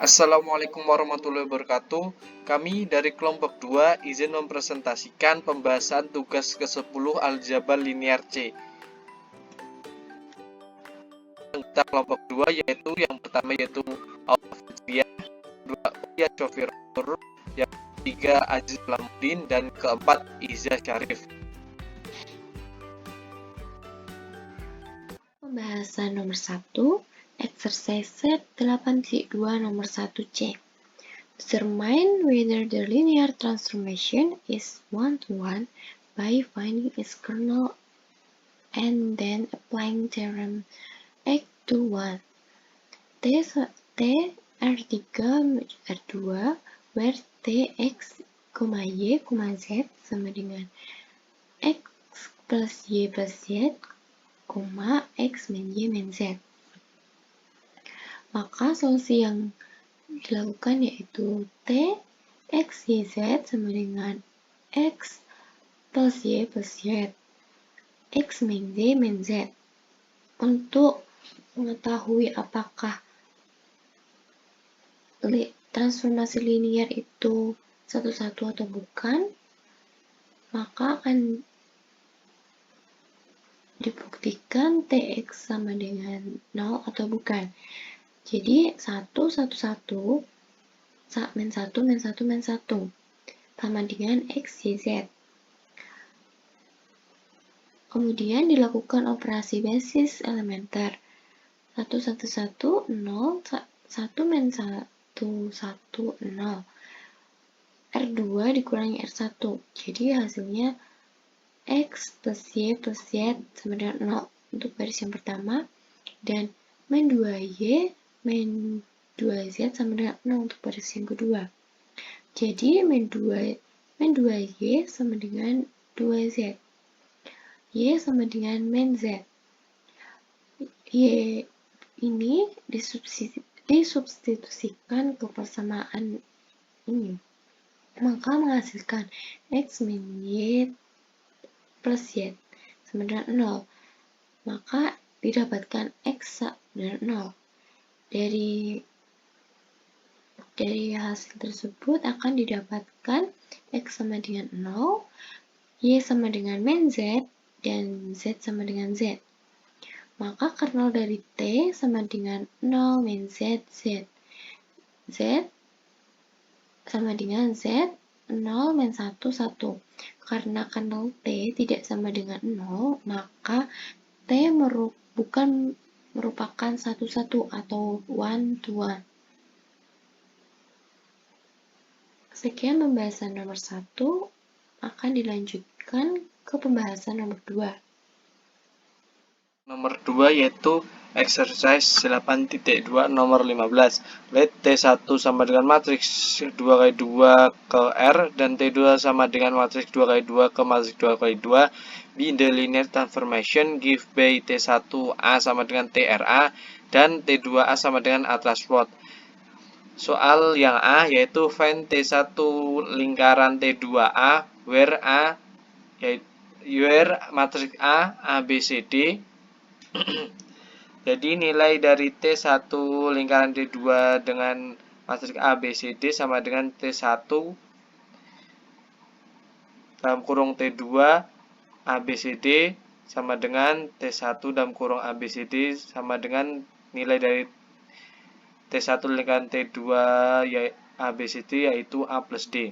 Assalamualaikum warahmatullahi wabarakatuh. Kami dari kelompok 2 izin mempresentasikan pembahasan tugas ke-10 aljabar linear C. Kita kelompok 2 yaitu yang pertama yaitu Aulia, kedua Uya Syofir, yang ketiga Aziz Lamuddin, dan keempat Iza Syarif. Pembahasan nomor 1, exercise set 8.2 nomor 1C. Determine whether the linear transformation is one-to-one by finding its kernel and then applying theorem X to 1. T R3 R2 where T X, Y, Z sama dengan X plus Y plus Z, X min Y min Z. Maka solusi yang dilakukan yaitu T X Y Z sama dengan X plus Y plus Z, X min Y min Z. Untuk mengetahui apakah transformasi linear itu satu-satu atau bukan, maka akan dibuktikan Tx sama dengan 0 atau bukan. Jadi 1, 1, 1, min 1, min 1, min 1 sama dengan X, Y, Z. Kemudian dilakukan operasi basis elementer. 1, 1, 1, 0, 1 min 1, 1, 0. R2 dikurangi R1. Jadi hasilnya X plus Y plus Z sama dengan 0 untuk baris yang pertama, dan min 2Y min 2Z sama dengan 0 untuk baris yang kedua. Jadi min 2Y sama dengan 2Z. Y sama dengan min Z. Y ini disubstitusikan ke persamaan ini, maka menghasilkan X min Y plus Z sama dengan 0. Maka didapatkan X dan 0. Dari hasil tersebut akan didapatkan X sama dengan 0, Y sama dengan min Z, dan Z sama dengan Z. Maka kernel dari T sama dengan 0 min Z, Z. Z sama dengan Z, 0 min 1, 1. Karena kernel T tidak sama dengan 0, maka T bukan merupakan satu-satu atau one-to-one. Sekian pembahasan nomor 1, akan dilanjutkan ke pembahasan nomor 2. Nomor 2 yaitu exercise 8.2 nomor 15. Let T1 sama dengan matriks 2x2 ke R dan T2 sama dengan matriks 2x2 ke matriks 2x2 be the linear transformation give by T1A sama dengan TRA dan T2A sama dengan atlas plot. Soal yang A yaitu find T1 lingkaran T2A where matriks A, B, C, D. Jadi nilai dari T1 lingkaran T2 dengan matriks A, B, C, D sama dengan T1 dalam kurung T2 A, B, C, D sama dengan T1 dalam kurung A, B, C, D sama dengan nilai dari T1 lingkaran T2 A, B, C, D yaitu A plus D.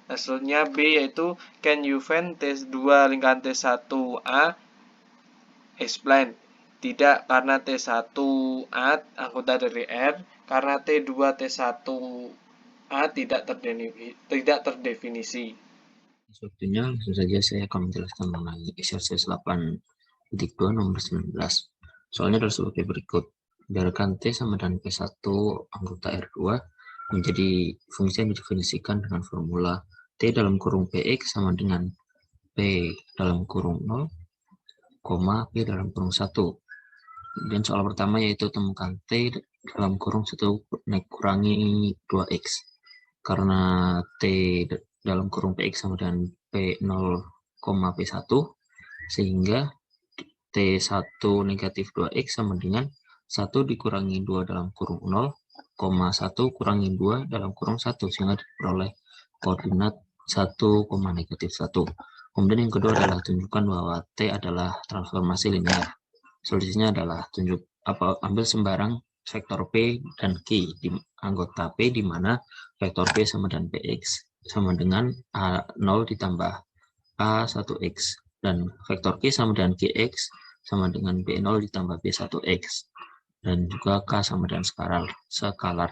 Selanjutnya B yaitu can you find T2 lingkaran T1A? Explain. Tidak, karena T1A anggota dari R, karena T2 T1A tidak terdefinisi. Waktunya langsung saja saya akan menjelaskan mengenai exercise 8.2 nomor 19. Soalnya adalah sebagai berikut. Biarkan T sama dengan P1 anggota R2 menjadi fungsi yang didefinisikan dengan formula T dalam kurung Px sama dengan P dalam kurung 0, P dalam kurung 1. Dan soal pertama yaitu temukan T dalam kurung 1 kurangi 2X. Karena T dalam kurung Px sama dengan P0, P1, sehingga T1 negatif 2X sama dengan 1 dikurangi 2 dalam kurung 0, 1 kurangi 2 dalam kurung 1 sehingga diperoleh koordinat 1, negatif 1. Kemudian yang kedua adalah tunjukkan bahwa T adalah transformasi linear. Solusinya adalah ambil sembarang vektor P dan Q di anggota P di mana vektor P sama dengan Px sama dengan A0 ditambah A1x dan vektor Q sama dengan Qx sama dengan B0 ditambah B1x dan juga K sama dengan skalar.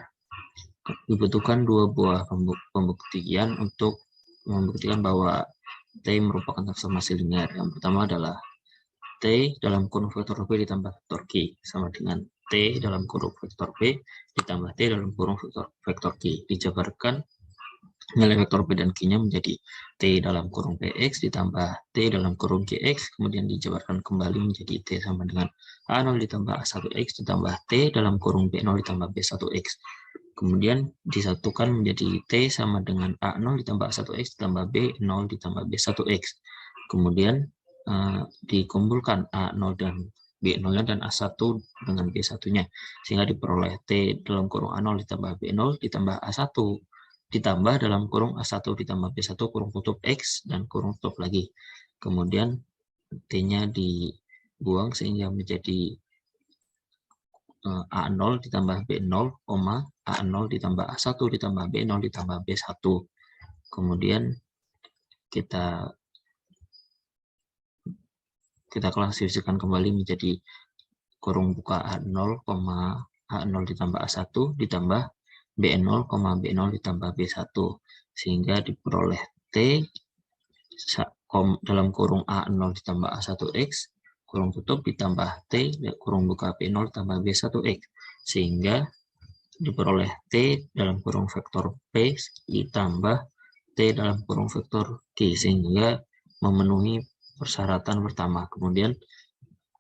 Dibutuhkan dua buah pembuktian untuk membuktikan bahwa T merupakan transformasi linear. Yang pertama adalah T dalam kurung vektor P ditambah vektor Q sama dengan T dalam kurung vektor P ditambah T dalam kurung vektor Q. Dijabarkan nilai vektor P dan Q-nya menjadi T dalam kurung Px ditambah T dalam kurung Qx, kemudian dijabarkan kembali menjadi T sama dengan A0 ditambah A1x ditambah T dalam kurung B0 ditambah B1x. Kemudian disatukan menjadi T sama dengan A0 ditambah A1x ditambah B0 ditambah B1x. Kemudian dikumpulkan A0 dan B0-nya dan A1 dengan B1-nya, sehingga diperoleh T dalam kurung A0 ditambah B0 ditambah A1 ditambah dalam kurung A1 ditambah B1 kurung tutup X dan kurung tutup lagi. Kemudian T-nya dibuang sehingga menjadi A0 ditambah B0, A0 ditambah A1 ditambah B0 ditambah B1. Kemudian kita klasifikasikan kembali menjadi kurung buka A0, A0 ditambah A1 ditambah B0, B0 ditambah B1 sehingga diperoleh T dalam kurung A0 ditambah A1X kurung tutup ditambah T kurung buka B0 ditambah B1X sehingga diperoleh T dalam kurung vektor P ditambah T dalam kurung vektor Q sehingga memenuhi persyaratan pertama. Kemudian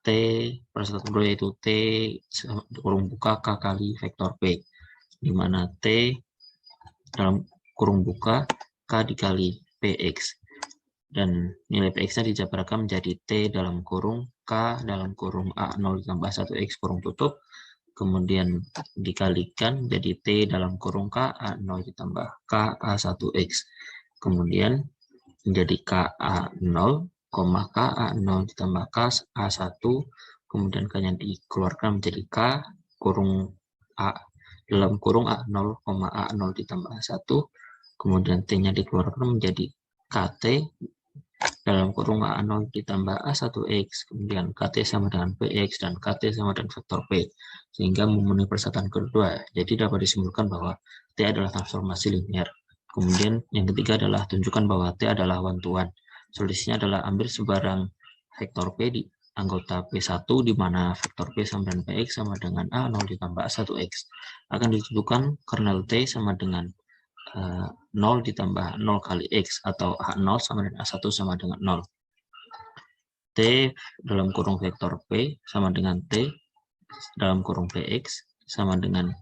T persyaratan kedua yaitu T kurung buka K kali vektor P, di mana T dalam kurung buka K dikali Px dan nilai Px-nya dijabarkan menjadi T dalam kurung K dalam kurung A0 ditambah 1x kurung tutup, kemudian dikalikan jadi T dalam kurung K A0 ditambah K A1x, kemudian menjadi K A0, K A0 ditambah K A1, kemudian K-nya dikeluarkan menjadi K kurung A dalam kurung A0, A0 ditambah A1, kemudian T-nya dikeluarkan menjadi KT dalam kurung A0 ditambah A1X, kemudian KT sama dengan Px dan KT sama dengan vektor P, sehingga memenuhi persyaratan kedua. Jadi dapat disimpulkan bahwa T adalah transformasi linear. Kemudian yang ketiga adalah tunjukkan bahwa T adalah one-to-one. Solusinya adalah ambil sebarang vektor P di anggota P1 di mana vektor P sama dengan Px sama dengan A0 ditambah A1X. Akan ditentukan kernel T sama dengan 0 ditambah 0 kali X atau A0 sama dengan A1 sama dengan 0. T dalam kurung vektor P sama dengan T dalam kurung Px sama dengan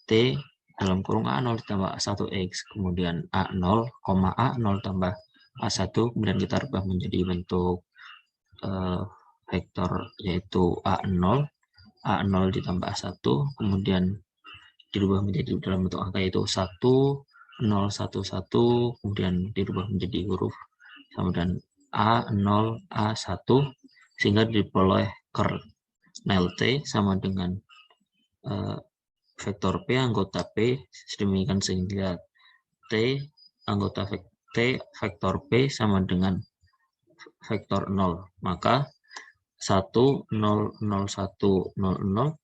T dalam kurung A0 ditambah A1X, kemudian A0, A0 tambah A1, kemudian kita rubah menjadi bentuk vektor yaitu A0 ditambah A1, kemudian dirubah menjadi dalam bentuk angka yaitu 1, 0, 1, 1, kemudian dirubah menjadi huruf sama dengan A0, A1, sehingga diperoleh kernel T sama dengan vektor P anggota P, sedemikian sehingga T anggota T vektor P sama dengan vektor 0. Maka 1, 0, 0, 1, 0, 0,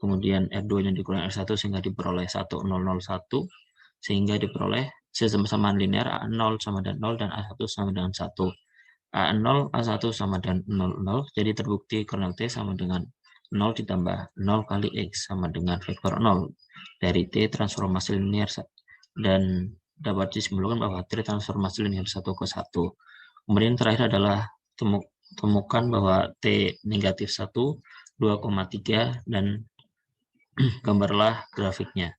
kemudian R2-nya dikurangi R1 sehingga diperoleh 1, 0, 0, 1, sehingga diperoleh sesama linear A0 sama dengan 0 dan A1 sama dengan 1. A0, A1 sama dengan 0, 0, jadi terbukti kernel T sama dengan 0 ditambah 0 kali X sama dengan vektor 0 dari T transformasi linear, dan dapat disimpulkan bahwa T transformasi linear 1 ke 1. Kemudian terakhir adalah temukan bahwa T negatif 1, 2,3 dan gambarlah grafiknya.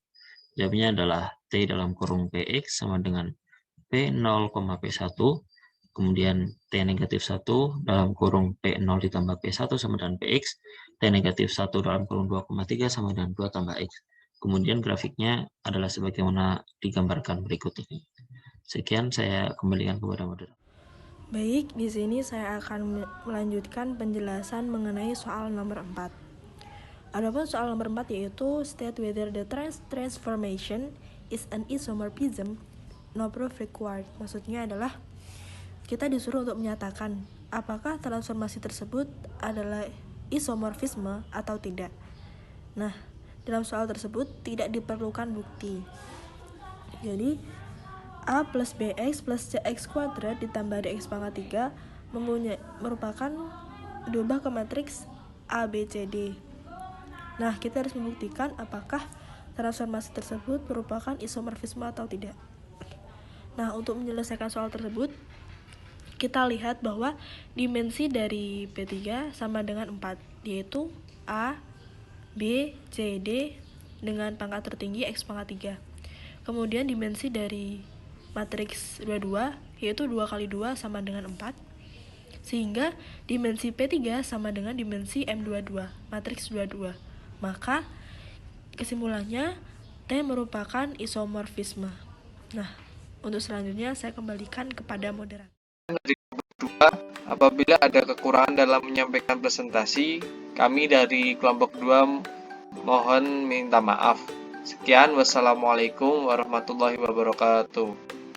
Jawabnya adalah T dalam kurung Px sama dengan P0, P1 kemudian T negatif 1 dalam kurung P0 ditambah P1 sama dengan Px, T negatif 1 dalam kurung 2,3 sama dengan 2 tambah X. Kemudian grafiknya adalah sebagaimana digambarkan berikut ini. Sekian, saya kembalikan kepada moderator. Baik, di sini saya akan melanjutkan penjelasan mengenai soal nomor 4. Adapun soal nomor 4 yaitu state whether the transformation is an isomorphism, no proof required. Maksudnya adalah kita disuruh untuk menyatakan apakah transformasi tersebut adalah isomorfisme atau tidak. Nah, dalam soal tersebut tidak diperlukan bukti. Jadi A plus BX plus CX kuadrat ditambah DX pangkat 3 merupakan diubah ke matriks ABCD. Nah, kita harus membuktikan apakah transformasi tersebut merupakan isomorfisme atau tidak. Nah, untuk menyelesaikan soal tersebut, kita lihat bahwa dimensi dari P3 sama dengan 4, yaitu A, B, C, D dengan pangkat tertinggi X pangkat 3. Kemudian dimensi dari matriks 22 yaitu 2 kali 2 sama dengan 4, sehingga dimensi P3 sama dengan dimensi M22, matriks 22. Maka kesimpulannya T merupakan isomorfisme. Nah, untuk selanjutnya saya kembalikan kepada moderator. Dari kelompok 2, apabila ada kekurangan dalam menyampaikan presentasi, kami dari kelompok 2 mohon minta maaf. Sekian, wassalamualaikum warahmatullahi wabarakatuh.